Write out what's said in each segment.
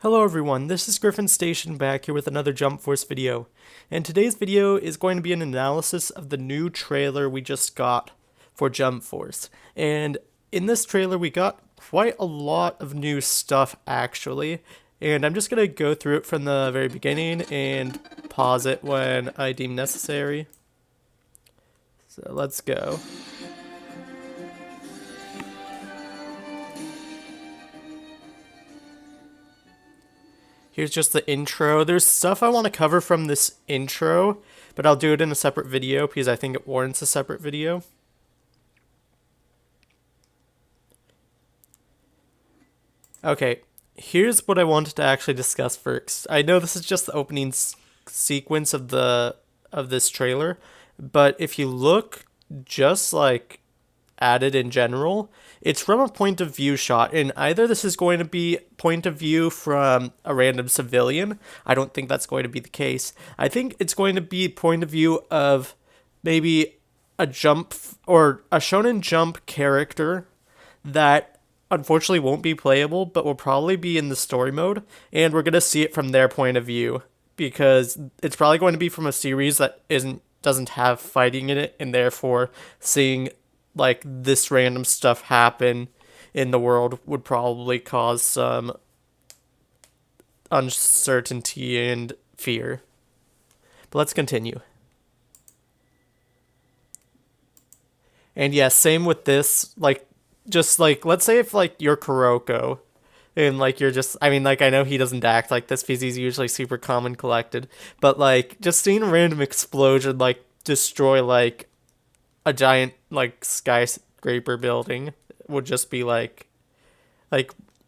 Hello everyone, this is Griffin Station back here with another Jump Force video, and today's video is going to be an analysis of the new trailer we just got for Jump Force. And in this trailer we got quite a lot of new stuff actually, and I'm just going to go through it from the very beginning and pause it when I deem necessary. So let's go. Here's just the intro. There's stuff I want to cover from this intro, but I'll do it in a separate video because I think it warrants a separate video. Okay, here's what I wanted to actually discuss first. I know this is just the opening sequence of this trailer, but if you look just like at it in general, it's from a point of view shot, and either this is going to be point of view from a random civilian. I don't think that's going to be the case. I think it's going to be point of view of maybe a Jump or a Shonen Jump character that unfortunately won't be playable, but will probably be in the story mode, and we're going to see it from their point of view because it's probably going to be from a series that doesn't have fighting in it, and therefore seeing like this random stuff happen in the world would probably cause some uncertainty and fear. But let's continue. And yeah, same with this, like, just like, let's say if like you're Kuroko and like you're just, I mean, like, I know he doesn't act like this because he's usually super calm and collected, but like just seeing a random explosion like destroy like a giant like skyscraper building would just be like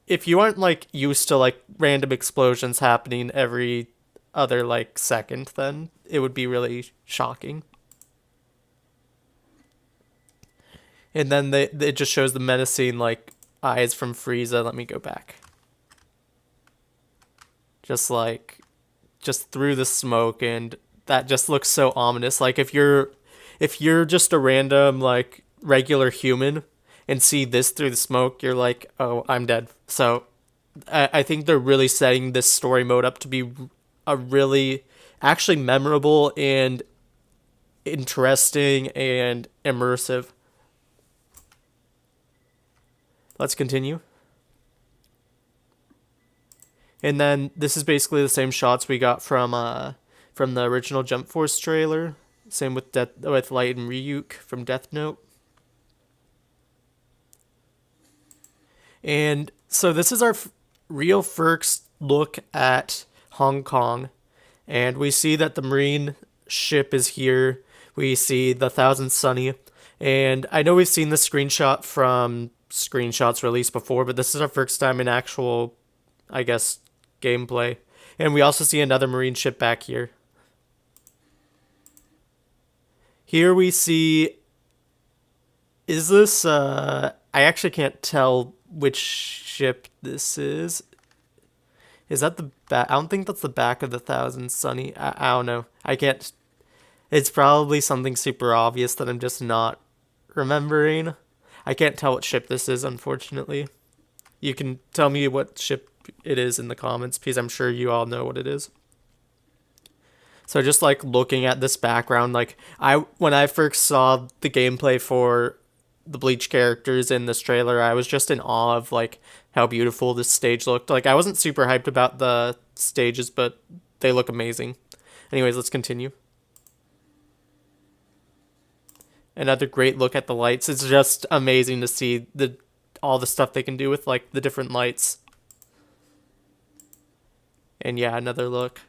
if you aren't like used to like random explosions happening every other like second, then it would be really shocking. And then it just shows the menacing like eyes from Frieza. Let me go back. Just through the smoke, and that just looks so ominous. Like if you're just a random like regular human and see this through the smoke, you're like, oh, I'm dead. So I think they're really setting this story mode up to be a really actually memorable and interesting and immersive. Let's continue. And then this is basically the same shots we got from the original Jump Force trailer. Same with Light and Ryuk from Death Note. And so this is our real first look at Hong Kong. And we see that the Marine ship is here. We see the Thousand Sunny. And I know we've seen this screenshot from screenshots released before, but this is our first time in actual, I guess, gameplay. And we also see another Marine ship back here. Here we see, is this, I actually can't tell which ship this is. Is that the back? I don't think that's the back of the Thousand Sunny. I don't know. I can't, it's probably something super obvious that I'm just not remembering. I can't tell what ship this is, unfortunately. You can tell me what ship it is in the comments, because I'm sure you all know what it is. So just like looking at this background, like when I first saw the gameplay for the Bleach characters in this trailer, I was just in awe of like how beautiful this stage looked. Like I wasn't super hyped about the stages, but they look amazing. Anyways, let's continue. Another great look at the lights. It's just amazing to see all the stuff they can do with like the different lights. And yeah, another look.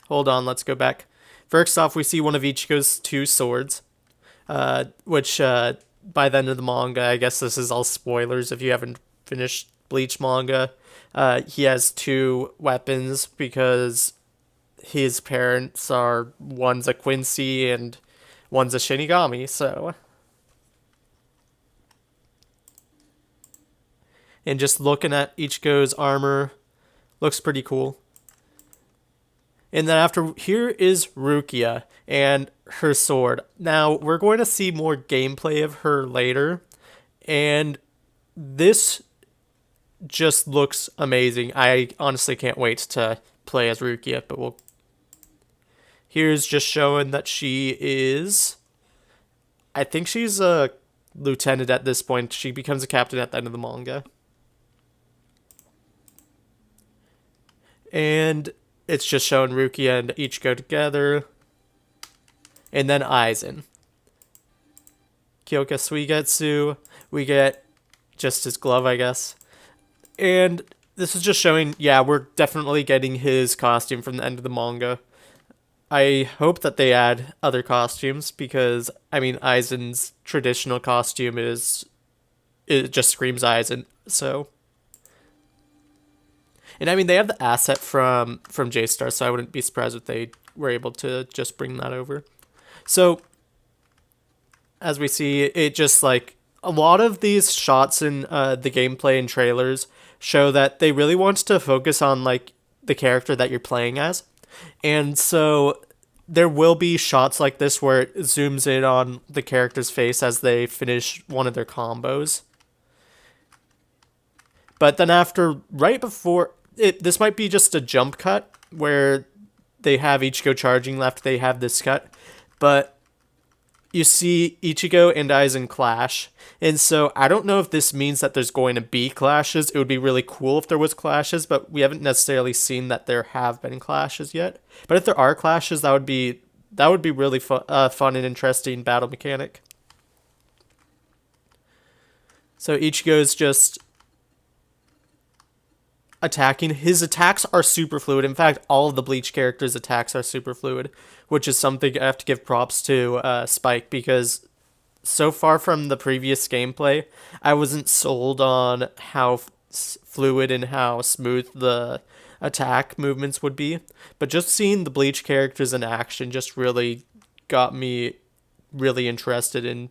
Hold on, let's go back. First off, we see one of Ichigo's two swords, which by the end of the manga, I guess this is all spoilers if you haven't finished Bleach manga. He has two weapons because his parents are, one's a Quincy and one's a Shinigami, so. And just looking at Ichigo's armor, looks pretty cool. And then after here is Rukia and her sword. Now, we're going to see more gameplay of her later. And this just looks amazing. I honestly can't wait to play as Rukia, but here's just showing that she is, I think she's a lieutenant at this point. She becomes a captain at the end of the manga. And it's just showing Rukia and Ichigo together. And then Aizen. Kyoka Suigetsu. We get just his glove, I guess. And this is just showing, yeah, we're definitely getting his costume from the end of the manga. I hope that they add other costumes because, I mean, Aizen's traditional costume it just screams Aizen. So, and I mean, they have the asset from J-Star, so I wouldn't be surprised if they were able to just bring that over. So, as we see, it just like a lot of these shots in the gameplay and trailers show that they really want to focus on like the character that you're playing as. And so there will be shots like this where it zooms in on the character's face as they finish one of their combos. But then right before it, this might be just a jump cut where they have Ichigo charging left, they have this cut. But you see Ichigo and Aizen clash. And so I don't know if this means that there's going to be clashes. It would be really cool if there was clashes, but we haven't necessarily seen that there have been clashes yet. But if there are clashes, that would be really fun and interesting battle mechanic. So Ichigo's just attacking. His attacks are super fluid. In fact, all of the Bleach characters' attacks are super fluid, which is something I have to give props to Spike, because so far from the previous gameplay, I wasn't sold on how fluid and how smooth the attack movements would be. But just seeing the Bleach characters in action just really got me really interested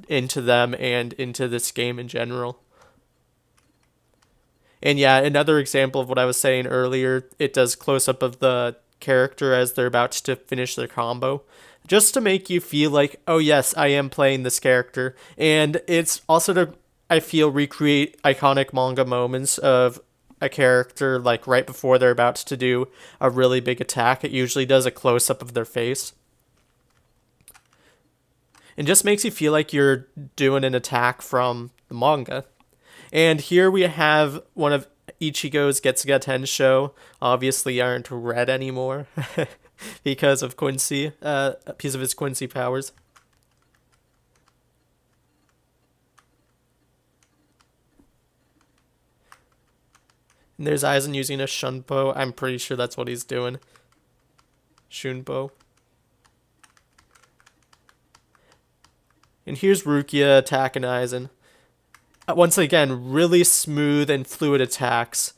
into them and into this game in general. And yeah, another example of what I was saying earlier, it does close up of the character as they're about to finish their combo, just to make you feel like, oh yes, I am playing this character. And it's also to, I feel, recreate iconic manga moments of a character like right before they're about to do a really big attack. It usually does a close up of their face. And just makes you feel like you're doing an attack from the manga. And here we have one of Ichigo's Getsuga Tensho. Obviously aren't red anymore because of Quincy, a piece of his Quincy powers. And there's Aizen using a Shunpo. I'm pretty sure that's what he's doing. Shunpo. And here's Rukia attacking Aizen. Once again, really smooth and fluid attacks.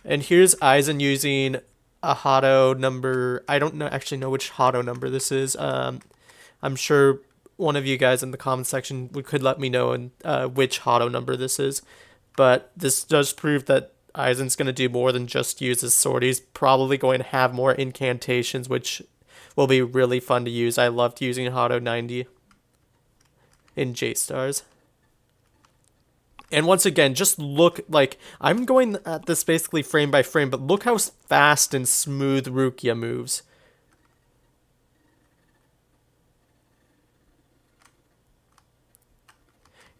And here's Aizen using a Hado number. I don't actually know which Hado number this is. I'm sure one of you guys in the comment section could let me know which Hado number this is. But this does prove that Aizen's going to do more than just use his sword. He's probably going to have more incantations, which will be really fun to use. I loved using Hado 90 in J-Stars. And once again, just look, like, I'm going at this basically frame by frame, but look how fast and smooth Rukia moves.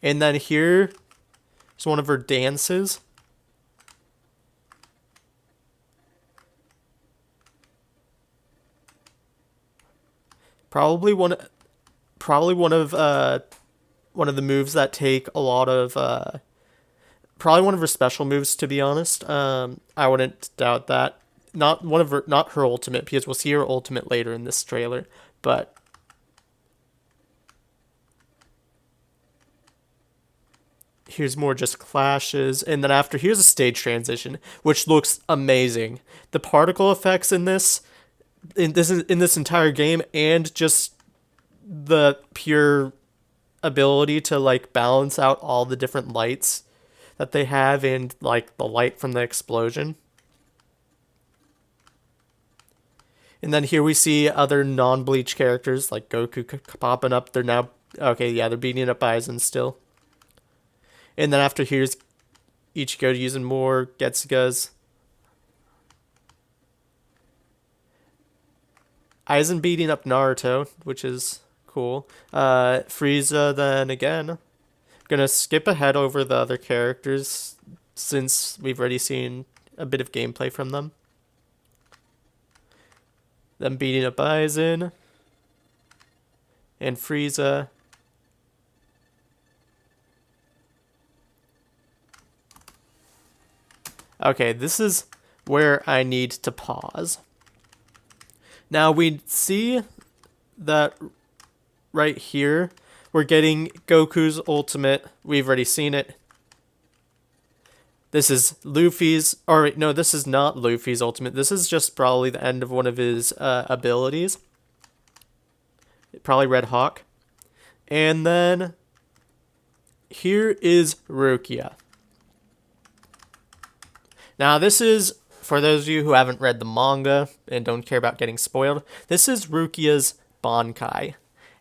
And then here is one of her dances. Probably one of the moves that take a lot of probably one of her special moves, to be honest. I wouldn't doubt that. Not her ultimate, because we'll see her ultimate later in this trailer, but here's more just clashes, and then here's a stage transition, which looks amazing. The particle effects in this entire game, and just the pure ability to like balance out all the different lights that they have, and like the light from the explosion. And then here we see other non-Bleach characters like Goku popping up. They're now okay, yeah, they're beating up Aizen still. And then after here's Ichigo using more Getsugas. Aizen beating up Naruto, which is cool. Frieza then again. Gonna skip ahead over the other characters since we've already seen a bit of gameplay from them. Them beating up Aizen and Frieza. Okay, this is where I need to pause. Now we see that right here, we're getting Goku's ultimate. We've already seen it. This is Luffy's, or no, this is not Luffy's ultimate. This is just probably the end of one of his abilities. Probably Red Hawk. And then here is Rukia. Now this is, for those of you who haven't read the manga and don't care about getting spoiled, this is Rukia's Bankai.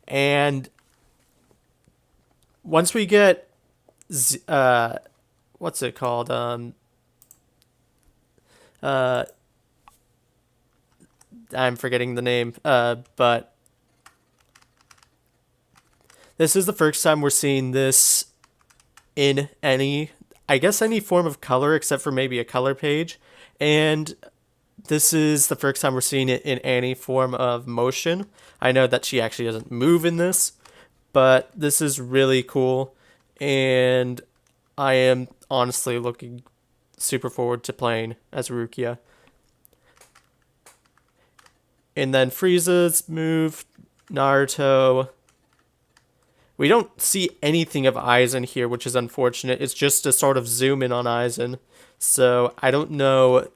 And once we get, what's it called? I'm forgetting the name, but this is the first time we're seeing this in any, I guess, any form of color except for maybe a color page. And this is the first time we're seeing it in any form of motion. I know that she actually doesn't move in this, but this is really cool. And I am honestly looking super forward to playing as Rukia. And then Frieza's move, Naruto. We don't see anything of Aizen here, which is unfortunate. It's just a sort of zoom in on Aizen. So I don't know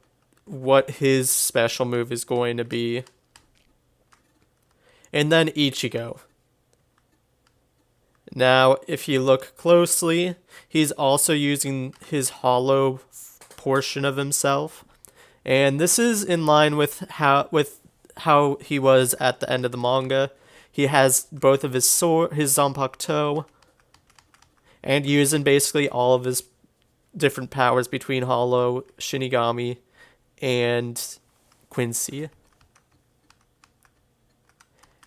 what his special move is going to be. And then Ichigo. Now, if you look closely, he's also using his hollow portion of himself. And this is in line with how he was at the end of the manga. He has both of his sword, his Zanpakuto, and using basically all of his different powers between Hollow, Shinigami, and Quincy.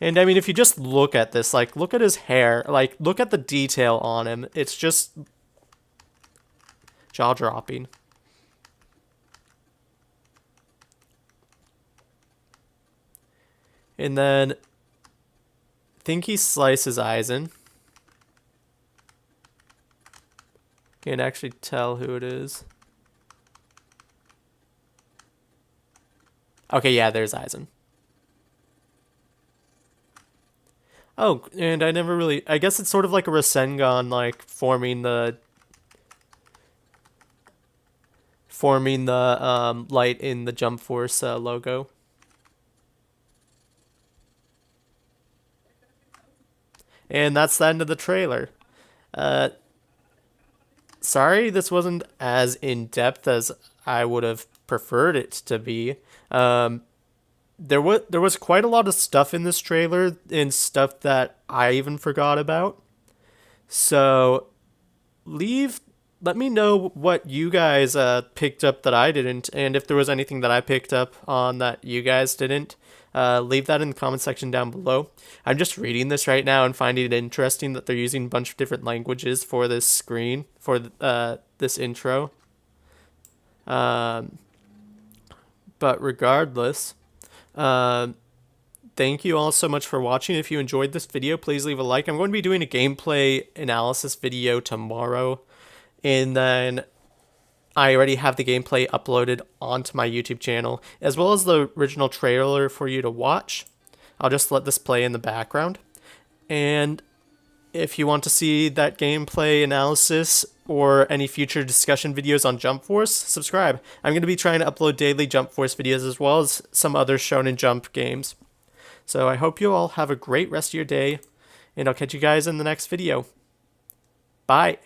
And I mean, if you just look at this, like, look at his hair, like, look at the detail on him. It's just jaw-dropping. And then I think he slices Aizen. Can't actually tell who it is. Okay, yeah, there's Aizen. Oh, and I never really, I guess it's sort of like a Rasengan, like forming the light in the Jump Force logo. And that's the end of the trailer. Sorry this wasn't as in-depth as I would have preferred it to be. There was quite a lot of stuff in this trailer and stuff that I even forgot about. So let me know what you guys picked up that I didn't, and if there was anything that I picked up on that you guys didn't. Leave that in the comment section down below. I'm just reading this right now and finding it interesting that they're using a bunch of different languages for this screen, for this intro. But regardless, thank you all so much for watching. If you enjoyed this video, please leave a like. I'm going to be doing a gameplay analysis video tomorrow, and then I already have the gameplay uploaded onto my YouTube channel, as well as the original trailer for you to watch. I'll just let this play in the background. And if you want to see that gameplay analysis or any future discussion videos on Jump Force, subscribe. I'm going to be trying to upload daily Jump Force videos as well as some other Shonen Jump games. So I hope you all have a great rest of your day, and I'll catch you guys in the next video. Bye!